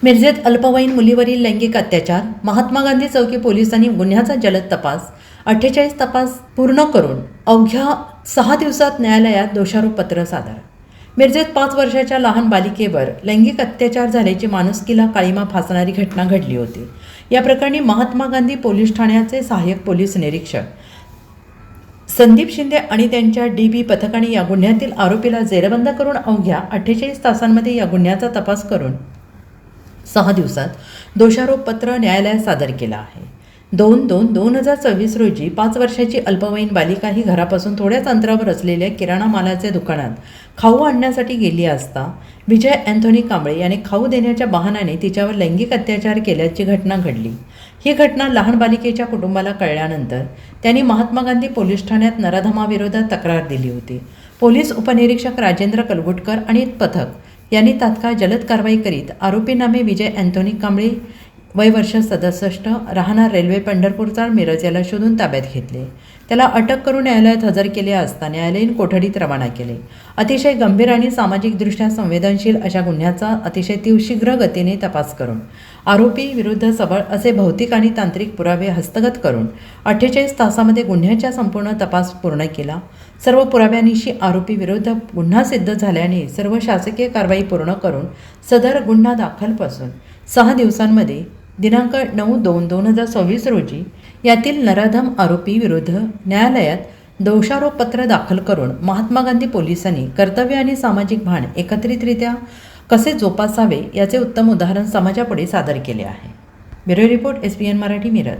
मिरजेत अल्पवयीन मुलीवरील लैंगिक अत्याचार. महात्मा गांधी चौकी पोलिसांनी गुन्ह्याचा जलद तपास 48 तपास पूर्ण करून अवघ्या 6 दिवसात न्यायालयात दोषारोपपत्र सादर. मिरजेत 5 वर्षाच्या लहान बालिकेवर लैंगिक अत्याचार झाल्याची माणुसकीला काळीमा फासणारी घटना घडली होती. या प्रकरणी महात्मा गांधी पोलीस ठाण्याचे सहाय्यक पोलीस निरीक्षक संदीप शिंदे आणि त्यांच्या DB पथकाने या गुन्ह्यातील आरोपीला जेरबंद करून अवघ्या 48 तासांमध्ये या गुन्ह्याचा तपास करून 6 दिवसात दोषारोपपत्र न्यायालयात सादर केला आहे. 2/2/2024 रोजी 5 वर्षाची अल्पवयीन बालिका ही घरापासून थोड्याच अंतरावर असलेल्या किराणा मालाच्या दुकानात खाऊ आणण्यासाठी गेली असता विजय अँथोनी कांबळे याने खाऊ देण्याच्या बहाण्याने तिच्यावर लैंगिक अत्याचार केल्याची घटना घडली. ही घटना लहान बालिकेच्या कुटुंबाला कळल्यानंतर त्यांनी महात्मा गांधी पोलीस ठाण्यात नराधमाविरोधात तक्रार दिली होती. पोलीस उपनिरीक्षक राजेंद्र कलगुटकर आणि पथक यांनी तात्काळ जलद कारवाई करीत आरोपी नामे विजय अँथोनी कांबळे वय वर्ष 67 राहणार रेल्वे पंढरपूरचा मिरज याला शोधून ताब्यात घेतले. त्याला अटक करून न्यायालयात हजर केले असता न्यायालयीन कोठडीत रवाना केले. अतिशय गंभीर आणि सामाजिकदृष्ट्या संवेदनशील अशा गुन्ह्याचा अतिशय शीघ्र गतीने तपास करून आरोपी विरुद्ध सबळ असे भौतिक आणि तांत्रिक पुरावे हस्तगत करून 48 तासामध्ये गुन्ह्याचा संपूर्ण तपास पूर्ण केला. सर्व पुराव्यांनिशी आरोपी विरुद्ध गुन्हा सिद्ध झाल्याने सर्व शासकीय कारवाई पूर्ण करून सदर गुन्हा दाखलपासून 6 दिवसांमध्ये दिनांक 9/2/2024 रोजी यातील नराधम आरोपी विरुद्ध न्यायालयात दोषारोपपत्र दाखल करून महात्मा गांधी पोलिसांनी कर्तव्य आणि सामाजिक भान एकत्रितरित्या कसे जोपासावे याचे उत्तम उदाहरण समाजापुढे सादर केले आहे. Bureau report SBN Marathi Miraj.